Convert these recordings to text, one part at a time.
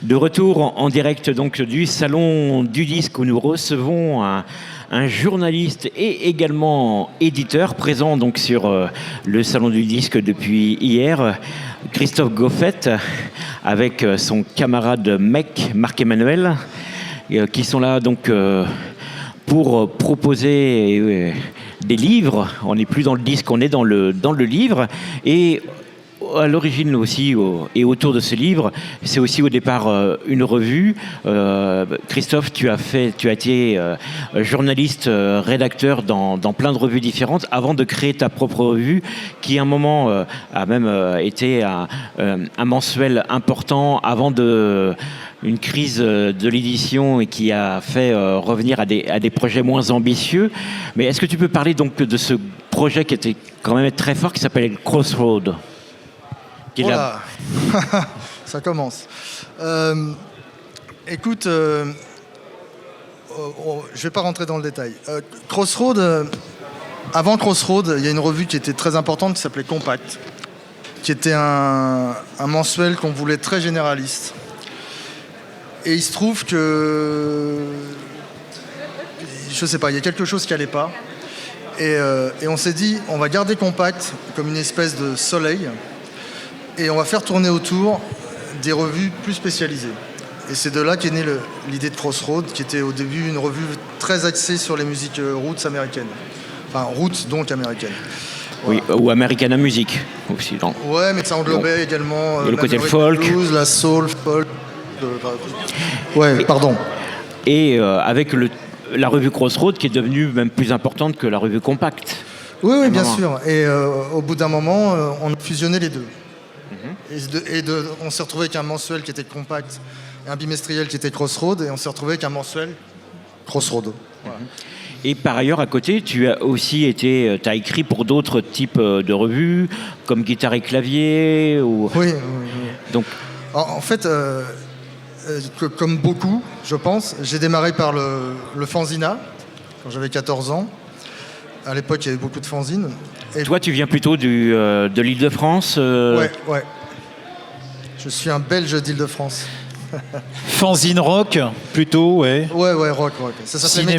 De retour en direct donc du salon du disque où nous recevons un journaliste et également éditeur présent donc sur le salon du disque depuis hier, Christophe Goffet, avec son camarade mec Marc-Emmanuel, qui sont là donc pour proposer des livres. On n'est plus dans le disque, on est dans le livre. Et à l'origine aussi, et autour de ce livre, c'est aussi au départ une revue. Christophe, tu as été journaliste, rédacteur dans plein de revues différentes avant de créer ta propre revue, qui à un moment a même été un mensuel important avant une crise de l'édition et qui a fait revenir à des projets moins ambitieux. Mais est-ce que tu peux parler donc de ce projet qui était quand même très fort, qui s'appelle Crossroad? Voilà. Ça commence. Écoute, je vais pas rentrer dans le détail. Crossroad, avant Crossroad, il y a une revue qui était très importante qui s'appelait Compact, qui était un mensuel qu'on voulait très généraliste. Et il se trouve que, je sais pas, il y a quelque chose qui allait pas. Et on s'est dit, on va garder Compact comme une espèce de soleil. Et on va faire tourner autour des revues plus spécialisées. Et c'est de là qu'est née l'idée de Crossroad, qui était au début une revue très axée sur les musiques roots américaines. Enfin, roots donc américaines. Voilà. Oui, ou Americana Music aussi. Non. Ouais, mais ça englobait également le côté folk, blues, la soul, folk. Ouais, pardon. Et avec la revue Crossroad qui est devenue même plus importante que la revue Compact. Oui, bien sûr. Et au bout d'un moment, on a fusionné les deux. On s'est retrouvé avec un mensuel qui était Compact et un bimestriel qui était Crossroad, et on s'est retrouvé avec un mensuel Crossroad. Voilà. Et par ailleurs, à côté, tu as aussi t'as écrit pour d'autres types de revues, comme Guitare et Clavier. Oui. Donc, en fait, comme beaucoup, je pense, j'ai démarré par le fanzina quand j'avais 14 ans. À l'époque, il y avait beaucoup de fanzines. Et toi, tu viens plutôt de l'Île-de-France Ouais. Je suis un Belge d'Île-de-France. Fanzine rock, plutôt, ouais. Ouais, rock. Ça s'appelait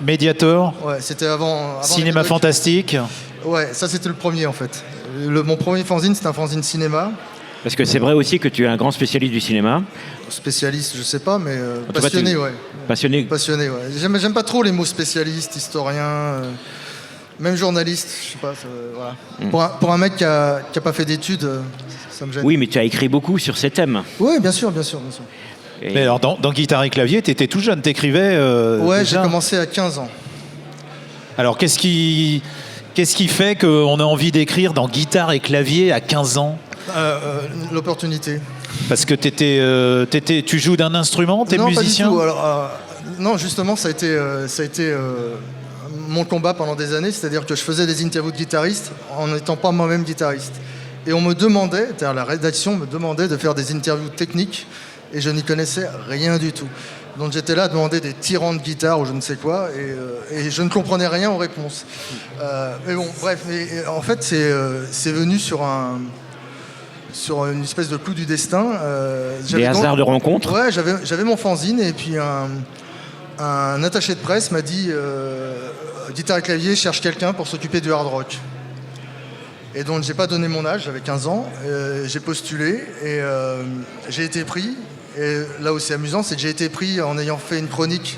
Mediator. Ouais, c'était avant Cinéma fantastique. Ouais, ça c'était le premier en fait. Mon premier fanzine, c'était un fanzine cinéma. Parce que c'est vrai aussi que tu es un grand spécialiste du cinéma. Spécialiste, je sais pas, mais passionné, ouais. Passionné, ouais. J'aime pas trop les mots spécialiste, historien, même journaliste, je sais pas. Voilà. Pour un mec qui a pas fait d'études, ça me gêne. Oui, mais tu as écrit beaucoup sur ces thèmes. Oui, bien sûr. Mais alors, dans Guitare et Clavier, tu étais tout jeune, t'écrivais ouais, déjà. J'ai commencé à 15 ans. Alors, qu'est-ce qui fait qu'on a envie d'écrire dans Guitare et Clavier à 15 ans? L'opportunité. Parce que tu joues d'un instrument, t'es musicien? Non, pas du tout. Alors, non, justement, ça a été mon combat pendant des années, c'est-à-dire que je faisais des interviews de guitaristes en n'étant pas moi-même guitariste. Et on me demandait, c'est-à-dire la rédaction me demandait de faire des interviews techniques, et je n'y connaissais rien du tout. Donc j'étais là à demander des tirants de guitare ou je ne sais quoi, et je ne comprenais rien aux réponses. Mais bon, bref, en fait, c'est venu sur une espèce de clou du destin. Des hasards de rencontres. Ouais, j'avais mon fanzine, et puis un attaché de presse m'a dit Guitare et Clavier cherche quelqu'un pour s'occuper du hard rock. Et donc j'ai pas donné mon âge, j'avais 15 ans, j'ai postulé et j'ai été pris. Et là où c'est amusant, c'est que j'ai été pris en ayant fait une chronique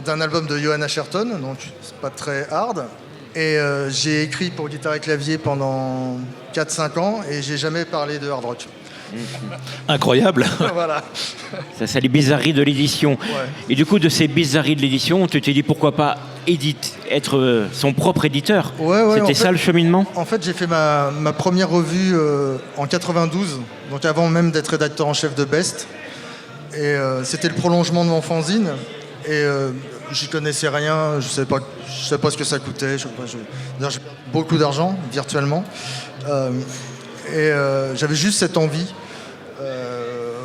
d'un album de Johann Ascherton, donc c'est pas très hard. Et j'ai écrit pour Guitare et Clavier pendant 4-5 ans et j'ai jamais parlé de hard rock. Incroyable. Voilà. Ça, c'est les bizarreries de l'édition. Ouais. Et du coup, de ces bizarreries de l'édition, tu t'es dit pourquoi pas être son propre éditeur. Ouais, C'était ça le cheminement. En fait, j'ai fait ma première revue en 92, donc avant même d'être rédacteur en chef de Best. Et c'était le prolongement de mon fanzine. Et j'y connaissais rien, je savais pas ce que ça coûtait. J'ai beaucoup d'argent virtuellement. Et j'avais juste cette envie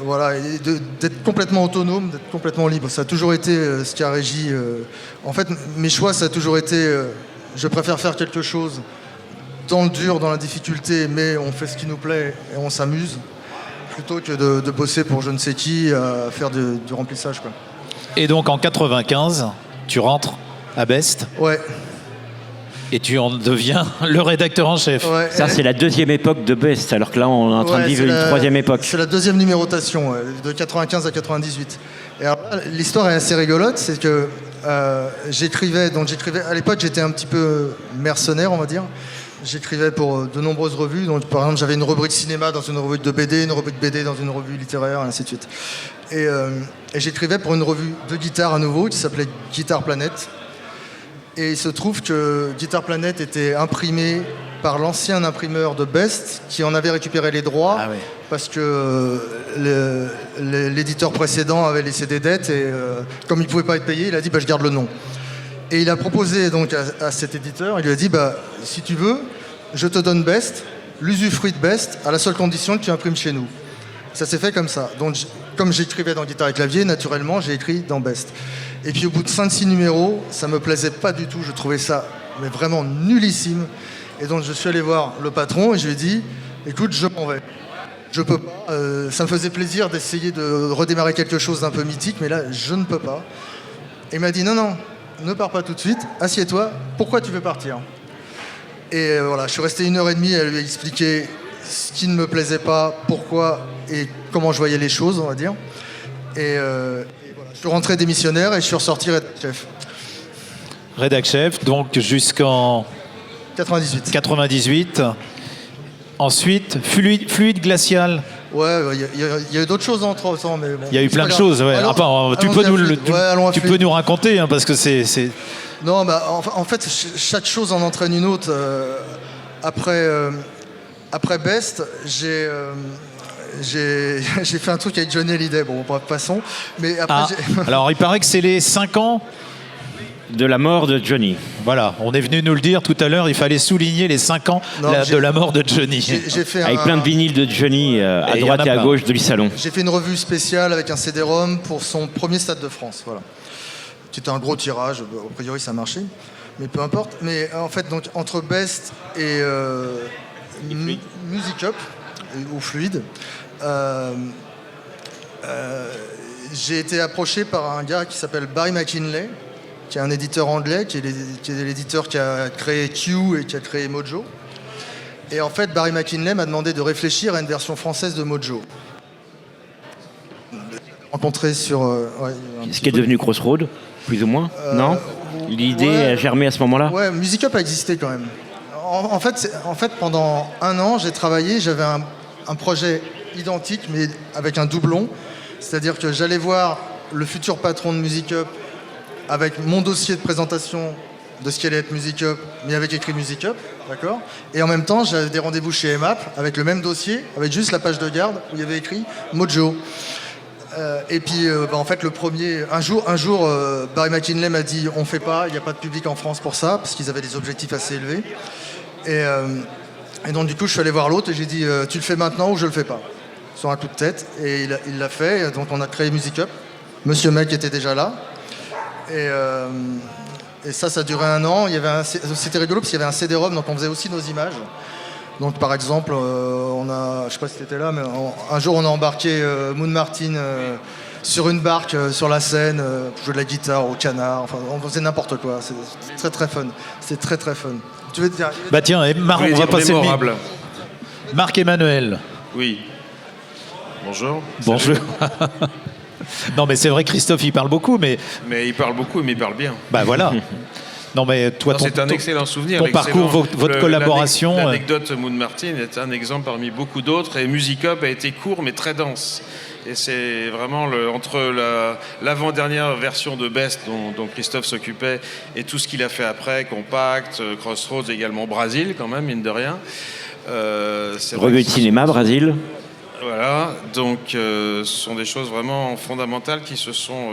voilà, d'être complètement autonome, d'être complètement libre. Ça a toujours été ce qui a régi. En fait, mes choix, ça a toujours été je préfère faire quelque chose dans le dur, dans la difficulté, mais on fait ce qui nous plaît et on s'amuse, plutôt que de bosser pour je ne sais qui, à faire du remplissage, quoi. Et donc en 95, tu rentres à Best Ouais. et tu en deviens le rédacteur en chef. Ouais. Ça, c'est la deuxième époque de Best, alors que là, on est en train de Ouais, vivre c'est une troisième époque. C'est la deuxième numérotation, de 95 à 98. Et alors là, l'histoire est assez rigolote, c'est que j'écrivais, à l'époque j'étais un petit peu mercenaire, on va dire. J'écrivais pour de nombreuses revues, donc par exemple j'avais une rubrique cinéma dans une revue de BD, une rubrique BD dans une revue littéraire, et ainsi de suite. Et j'écrivais pour une revue de guitare à nouveau qui s'appelait Guitar Planet. Et il se trouve que Guitar Planet était imprimé par l'ancien imprimeur de Best qui en avait récupéré les droits parce que l'éditeur précédent avait laissé des dettes et comme il ne pouvait pas être payé, il a dit je garde le nom. Et il a proposé donc à cet éditeur, il lui a dit si tu veux, je te donne Best, l'usufruit de Best, à la seule condition que tu imprimes chez nous. Ça s'est fait comme ça. Donc comme j'écrivais dans Guitare et Clavier, naturellement j'ai écrit dans Best. Et puis au bout de 5-6 numéros, ça me plaisait pas du tout, je trouvais ça mais vraiment nullissime. Et donc je suis allé voir le patron et je lui ai dit écoute, je m'en vais. Je peux pas. Ça me faisait plaisir d'essayer de redémarrer quelque chose d'un peu mythique, mais là je ne peux pas. Et il m'a dit non, ne pars pas tout de suite, assieds-toi, pourquoi tu veux partir? Et voilà, je suis resté 1h30 à lui expliquer ce qui ne me plaisait pas, pourquoi et comment je voyais les choses, on va dire. Et voilà, je suis rentré démissionnaire et je suis ressorti rédacteur chef. Rédac chef, donc jusqu'en 98. 98. Ensuite, fluide glacial. Ouais, il y a eu d'autres choses entre temps, mais bon. Il y a eu plein de choses, ouais. Tu peux nous raconter, hein, parce que c'est... Non, en fait, chaque chose en entraîne une autre. Après Best, j'ai fait un truc avec Johnny Hallyday. Bon, passons. Mais après, alors, il paraît que c'est les 5 ans de la mort de Johnny. Voilà, on est venu nous le dire tout à l'heure, il fallait souligner les 5 ans de la mort de Johnny. J'ai fait avec plein de vinyles de Johnny à droite et à gauche du salon. J'ai fait une revue spéciale avec un CD-ROM pour son premier Stade de France, voilà. C'était un gros tirage, a priori ça marchait, mais peu importe. Mais en fait, donc, entre Best et Music Up, ou Fluide, j'ai été approché par un gars qui s'appelle Barry McKinley, qui est un éditeur anglais, qui est l'éditeur qui a créé Q et qui a créé Mojo. Et en fait, Barry McKinley m'a demandé de réfléchir à une version française de Mojo. Rencontré sur... ce qui est devenu Crossroad, plus ou moins, non? L'idée a germé à ce moment-là? Ouais, Music Up a existé quand même. En fait, pendant un an, j'ai travaillé, j'avais un projet identique, mais avec un doublon. C'est-à-dire que j'allais voir le futur patron de Music Up avec mon dossier de présentation de ce qu'allait être Music Up, mais avec écrit Music Up, d'accord? Et en même temps, j'avais des rendez-vous chez EMAP avec le même dossier, avec juste la page de garde où il y avait écrit Mojo. Et puis, en fait, un jour, Barry McKinley m'a dit on fait pas, il n'y a pas de public en France pour ça, parce qu'ils avaient des objectifs assez élevés. Et donc, du coup, je suis allé voir l'autre et j'ai dit tu le fais maintenant ou je le fais pas? Sur un coup de tête. Et il l'a fait. Et donc, on a créé Music Up. Monsieur Mec était déjà là. Et ça a duré un an. C'était rigolo parce qu'il y avait un CD-ROM, donc on faisait aussi nos images. Donc par exemple, je sais pas si tu étais là, mais un jour on a embarqué Moon Martin sur une barque sur la Seine, pour jouer de la guitare au canard. Enfin, on faisait n'importe quoi. C'est très très fun. C'est très très fun. Tu veux dire? Tiens, on va passer le Marc-Emmanuel. Oui. Bonjour. Bonjour. Non, mais c'est vrai, Christophe, il parle beaucoup, mais... Mais il parle beaucoup, mais il parle bien. Voilà. Non, mais toi, c'est un excellent souvenir. Ton parcours, votre collaboration... L'anecdote Moon Martin est un exemple parmi beaucoup d'autres. Et Music Up a été court, mais très dense. Et c'est vraiment entre l'avant-dernière version de Best dont Christophe s'occupait et tout ce qu'il a fait après, Compact, Crossroads, également Brasil, quand même, mine de rien. Revue de cinéma, Brasil. Voilà, donc ce sont des choses vraiment fondamentales qui se sont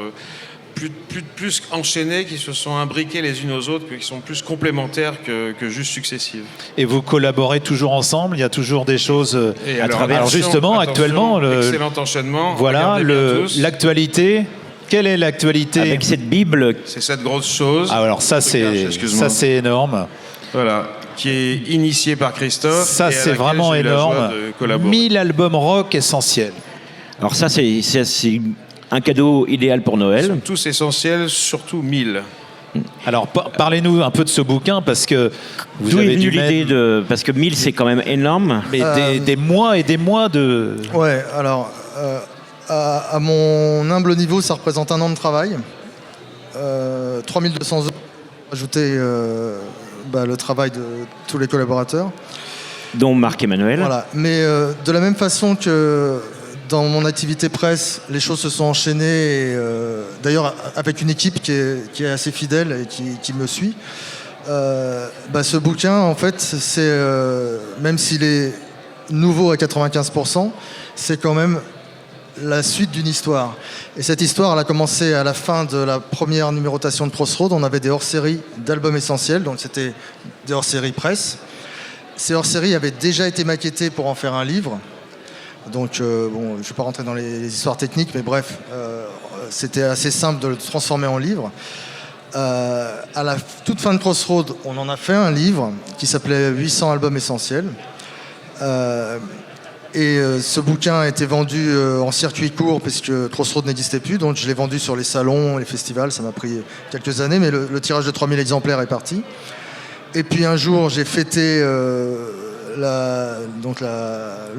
plus enchaînées, qui se sont imbriquées les unes aux autres, qui sont plus complémentaires que juste successives. Et vous collaborez toujours ensemble? Il y a toujours des choses à travers. Alors justement, actuellement... Excellent enchènement. Voilà, l'actualité. Quelle est l'actualité? Avec cette Bible. C'est cette grosse chose. Alors ça, c'est énorme. Voilà. qui est initié par Christophe. Ça, et à c'est laquelle vraiment j'ai eu la joie énorme. de collaborer. 1000 albums rock essentiels. Alors ça, c'est un cadeau idéal pour Ils Noël. sont tous essentiels, surtout 1000. Alors, parlez-nous un peu de ce bouquin, parce que vous D'où est avez venue dû l'idée mettre de... Parce que 1000, c'est quand même énorme. mais des mois et des mois de... Ouais, alors, à mon humble niveau, ça représente un an de travail. 3200 euros, ajouter le travail de tous les collaborateurs. Dont Marc-Emmanuel. Voilà. Mais de la même façon que dans mon activité presse, les choses se sont enchaînées. Et, d'ailleurs, avec une équipe qui est assez fidèle et qui me suit. Ce bouquin, en fait, c'est même s'il est nouveau à 95%, c'est quand même la suite d'une histoire. Et cette histoire, elle a commencé à la fin de la première numérotation de Crossroads. On avait des hors-séries d'albums essentiels, donc c'était des hors-séries presse. Ces hors-séries avaient déjà été maquettées pour en faire un livre. Donc, je ne vais pas rentrer dans les histoires techniques, mais bref, c'était assez simple de le transformer en livre. À la toute fin de Crossroads, on en a fait un livre qui s'appelait 800 albums essentiels. Ce bouquin a été vendu en circuit court puisque Crossroads n'existait plus, donc je l'ai vendu sur les salons, les festivals, ça m'a pris quelques années, mais le tirage de 3000 exemplaires est parti. Et puis un jour, j'ai fêté le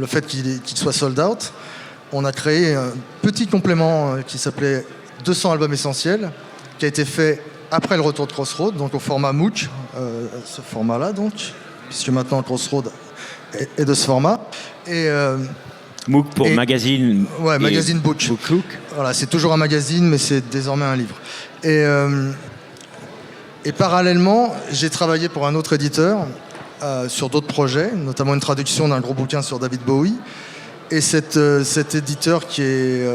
fait qu'il soit sold out. On a créé un petit complément qui s'appelait 200 albums essentiels, qui a été fait après le retour de Crossroads, donc au format MOOC, ce format-là donc, puisque maintenant Crossroads est de ce format. Et MOOC pour magazine. Ouais, magazine Book. Look. Voilà, c'est toujours un magazine, mais c'est désormais un livre. Et parallèlement, j'ai travaillé pour un autre éditeur sur d'autres projets, notamment une traduction d'un gros bouquin sur David Bowie. Et cet éditeur qui est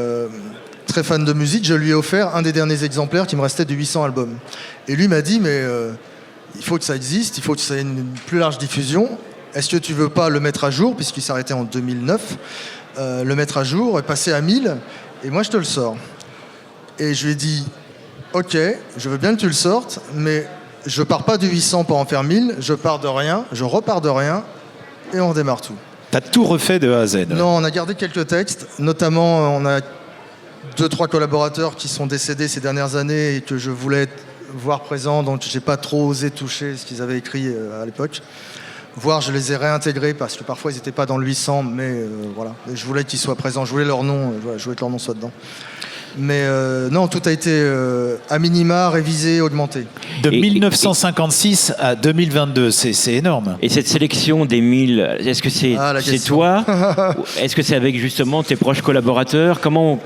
très fan de musique, je lui ai offert un des derniers exemplaires qui me restait de 800 albums. Et lui m'a dit, mais il faut que ça existe, il faut que ça ait une plus large diffusion. Est-ce que tu veux pas le mettre à jour, puisqu'il s'arrêtait en 2009, le mettre à jour et passer à 1000, et moi je te le sors. Et je lui ai dit, ok, je veux bien que tu le sortes, mais je pars pas du 800 pour en faire 1000, je pars de rien, je repars de rien, et on redémarre tout. T'as tout refait de A à Z. Non, on a gardé quelques textes, notamment on a 2-3 collaborateurs qui sont décédés ces dernières années et que je voulais voir présents, donc j'ai pas trop osé toucher ce qu'ils avaient écrit à l'époque. Voire je les ai réintégrés parce que parfois ils n'étaient pas dans le 800, mais voilà. Et je voulais qu'ils soient présents, je voulais leur nom, je voulais que leur nom soit dedans. Mais non, tout a été à minima révisé, augmenté. De 1956 à 2022, c'est énorme. Et cette sélection des 1000, est-ce que c'est toi Est-ce que c'est avec justement tes proches collaborateurs? Comment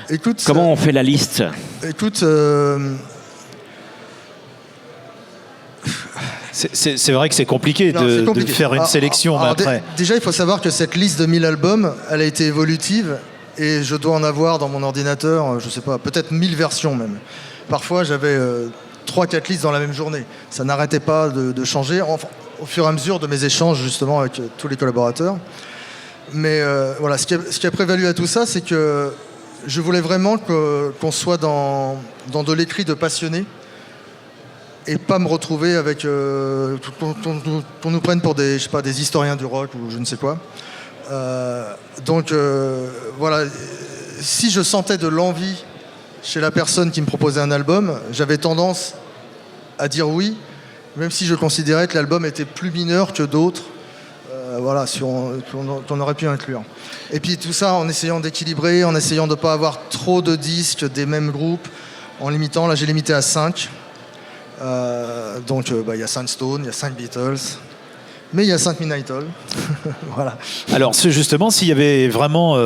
on fait la liste? Écoute, c'est vrai que c'est compliqué, de faire une sélection. Alors, après. Déjà, il faut savoir que cette liste de 1000 albums, elle a été évolutive et je dois en avoir dans mon ordinateur, je sais pas, peut-être 1000 versions même. Parfois, j'avais 3-4 listes dans la même journée. Ça n'arrêtait pas de changer au fur et à mesure de mes échanges justement avec tous les collaborateurs. Mais voilà, ce qui a prévalu à tout ça, c'est que je voulais vraiment qu'on soit dans de l'écrit de passionnés et pas me retrouver avec qu'on nous prenne pour des historiens du rock ou je ne sais quoi. Donc voilà, si je sentais de l'envie chez la personne qui me proposait un album, j'avais tendance à dire oui, même si je considérais que l'album était plus mineur que d'autres, voilà, qu'on aurait pu inclure. Et puis tout ça en essayant d'équilibrer, en essayant de ne pas avoir trop de disques des mêmes groupes, en limitant, là j'ai limité à 5. Donc il y a 5 Stones, il y a 5 Beatles, mais il y a 5 Midnight Oil. Voilà. Alors justement, s'il y avait vraiment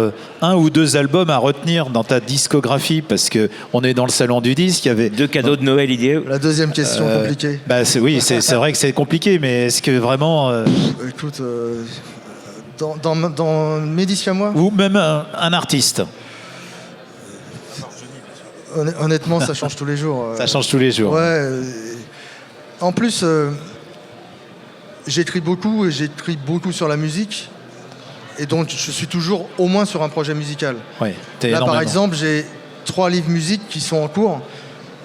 un ou deux albums à retenir dans ta discographie, parce qu'on est dans le salon du disque, il y avait... 2 cadeaux de Noël idéaux. La deuxième question compliquée. Oui, c'est vrai que c'est compliqué, mais est-ce que vraiment... Écoute, dans mes disques à moi... Ou même un artiste. Honnêtement, ça change tous les jours. Ça change tous les jours. Ouais. En plus, j'écris beaucoup et j'écris beaucoup sur la musique. Et donc, je suis toujours au moins sur un projet musical. Ouais, là, par exemple, j'ai 3 livres musique qui sont en cours.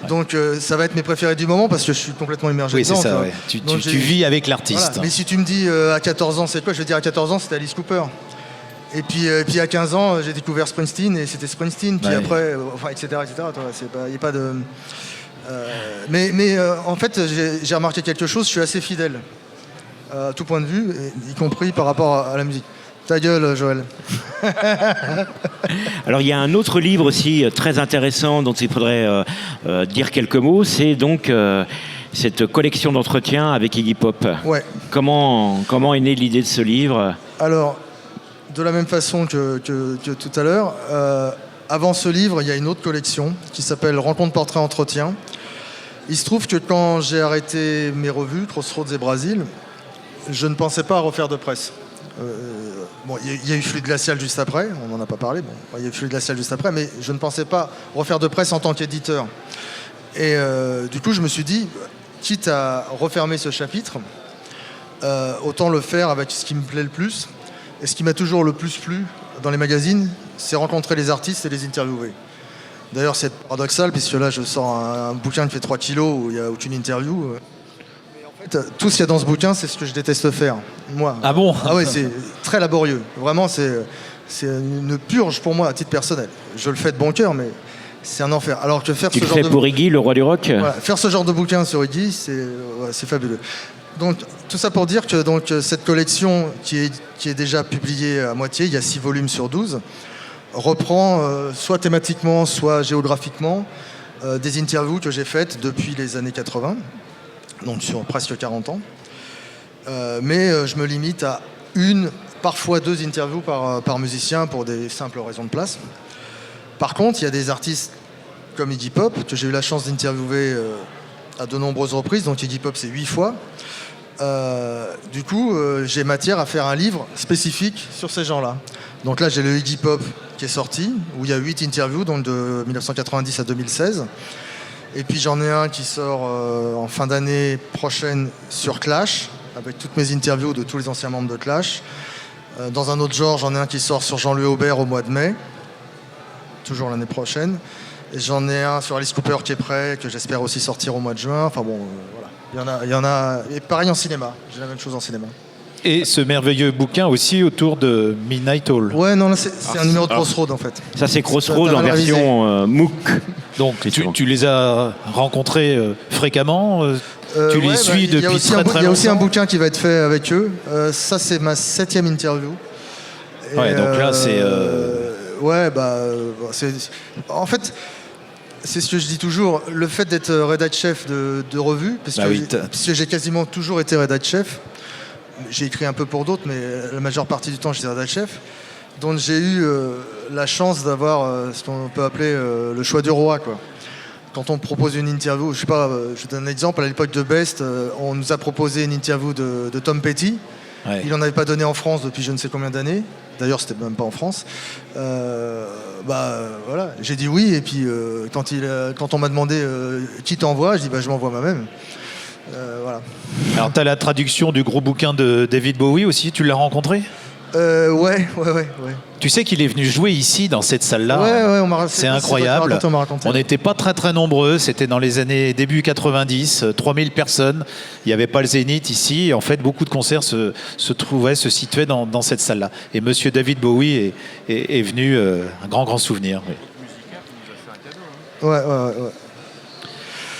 Donc ça va être mes préférés du moment parce que je suis complètement immergé Oui, dedans. c'est ça. tu vois. Ouais. Tu Donc, vis avec l'artiste. Voilà. Mais si tu me dis à 14 ans, c'est quoi? Je vais dire à 14 ans, c'était Alice Cooper. Et puis à 15 ans, j'ai découvert Springsteen et c'était Springsteen. Puis après, etc. Il n'y a pas de... mais en fait, j'ai remarqué quelque chose, je suis assez fidèle à tout point de vue, y compris par rapport à la musique. Ta gueule, Joël. Alors il y a un autre livre aussi très intéressant dont il faudrait dire quelques mots, c'est donc cette collection d'entretiens avec Iggy Pop. Ouais. Comment est née l'idée de ce livre? Alors, de la même façon que tout à l'heure, avant ce livre, il y a une autre collection qui s'appelle Rencontres, portraits, entretiens. Il se trouve que quand j'ai arrêté mes revues, Crossroads et Brésil, je ne pensais pas à refaire de presse. Il y a eu Fluide Glacial juste après, on n'en a pas parlé, il y a eu Fluide Glacial juste après, mais je ne pensais pas refaire de presse en tant qu'éditeur. Et du coup, je me suis dit, quitte à refermer ce chapitre, autant le faire avec ce qui me plaît le plus. Et ce qui m'a toujours le plus plu dans les magazines, c'est rencontrer les artistes et les interviewer. D'ailleurs, c'est paradoxal, puisque là, je sors un bouquin qui fait 3 kilos où il n'y a aucune interview. Tout ce qu'il y a dans ce bouquin, c'est ce que je déteste faire, moi. Ah bon? Ah oui, c'est très laborieux. Vraiment, c'est une purge pour moi à titre personnel. Je le fais de bon cœur, mais c'est un enfer. Alors que faire Tu ce le genre fais de pour Iggy, le roi du rock? voilà, faire ce genre de bouquin sur Iggy, c'est fabuleux. Donc tout ça pour dire que cette collection qui est déjà publiée à moitié, il y a 6 volumes sur 12, reprend soit thématiquement, soit géographiquement des interviews que j'ai faites depuis les années 80. Donc sur presque 40 ans. Mais je me limite à une, parfois 2 interviews par musicien pour des simples raisons de place. Par contre, il y a des artistes comme Iggy Pop, que j'ai eu la chance d'interviewer à de nombreuses reprises. Donc Iggy Pop, c'est 8 fois. Du coup, j'ai matière à faire un livre spécifique sur ces gens-là. Donc là, j'ai le Iggy Pop qui est sorti, où il y a 8 interviews, donc de 1990 à 2016. Et puis j'en ai un qui sort en fin d'année prochaine sur Clash, avec toutes mes interviews de tous les anciens membres de Clash. Dans un autre genre, j'en ai un qui sort sur Jean-Louis Aubert au mois de mai, toujours l'année prochaine. Et j'en ai un sur Alice Cooper qui est prêt, que j'espère aussi sortir au mois de juin. Enfin bon, voilà. Il y en a. Et pareil en cinéma, j'ai la même chose en cinéma. Et ce merveilleux bouquin aussi autour de Midnight Hall. Ouais, non, là c'est un numéro de Crossroads en fait. Ça c'est Crossroads en mal révisé. version MOOC. Donc tu les as rencontrés fréquemment tu les suis depuis très longtemps. Il y a aussi un bouquin qui va être fait avec eux. Ça c'est ma 7e interview. Et ouais, donc là c'est... Ouais, en fait, c'est ce que je dis toujours, le fait d'être rédac chef de revue, parce que j'ai quasiment toujours été rédac chef. J'ai écrit un peu pour d'autres, mais la majeure partie du temps, j'étais rédac chef. Donc j'ai eu la chance d'avoir ce qu'on peut appeler le choix du roi, quoi. Quand on propose une interview, je sais pas, je donne un exemple, à l'époque de Best, on nous a proposé une interview de Tom Petty. Ouais. Il n'en avait pas donné en France depuis je ne sais combien d'années. D'ailleurs, c'était même pas en France. Voilà, j'ai dit oui, et puis quand on m'a demandé qui t'envoie, je dis je m'envoie moi-même. Voilà. Alors, tu as la traduction du gros bouquin de David Bowie aussi, tu l'as rencontré ? Ouais. Tu sais qu'il est venu jouer ici, dans cette salle-là. Ouais, c'est incroyable. On n'était pas très nombreux, c'était dans les années début 90, 3000 personnes. Il n'y avait pas le Zénith ici. Et en fait, beaucoup de concerts se situaient dans cette salle-là. Et monsieur David Bowie est venu, un grand souvenir. Ouais.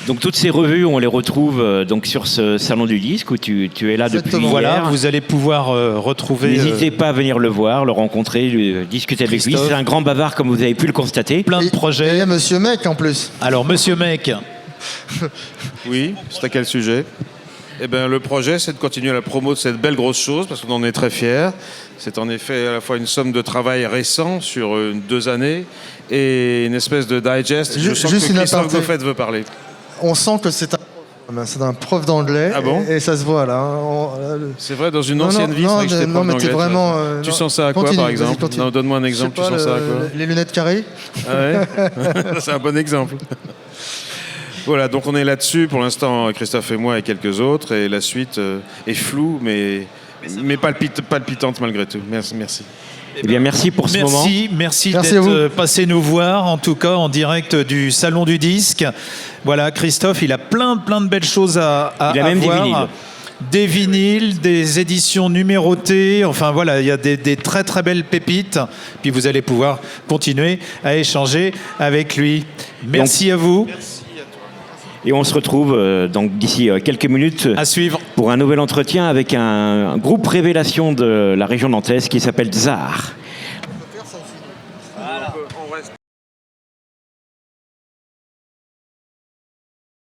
Donc toutes ces revues, on les retrouve donc sur ce salon du disque où tu es là depuis hier. Voilà, vous allez pouvoir retrouver... N'hésitez pas à venir le voir, le rencontrer, discuter avec lui. C'est un grand bavard comme vous avez pu le constater. Plein de projets. Il y a Monsieur Mec en plus. Alors Monsieur Mec. Oui, c'est à quel sujet ? Eh bien, le projet, c'est de continuer la promo de cette belle grosse chose, parce qu'on en est très fiers. C'est en effet à la fois une somme de travail récent sur 2 années et une espèce de digest. Je sens que Christophe Goffet veut parler. On sent que c'est un prof d'anglais. Ah bon ? Et ça se voit là. C'est vrai, dans une ancienne vie, c'est vrai que j'étais prof d'anglais. Vraiment, tu sens ça à quoi, par exemple ? Non, donne-moi un exemple, tu sens ça à quoi ? Les lunettes carrées. Ah ouais. C'est un bon exemple. Voilà, donc on est là-dessus. Pour l'instant, Christophe et moi et quelques autres. Et la suite est floue, mais palpitante malgré tout. Merci. Eh bien, merci pour ce moment. Merci Merci d'être passé nous voir, en tout cas en direct du Salon du Disque. Voilà, Christophe, il a plein de belles choses à Il a même des voir. vinyles. Des vinyles, des éditions numérotées, enfin voilà, il y a des très belles pépites. Puis vous allez pouvoir continuer à échanger avec lui. Merci à vous. Et on se retrouve donc d'ici quelques minutes À suivre. pour un nouvel entretien avec un groupe révélation de la région nantaise qui s'appelle Tsar. On reste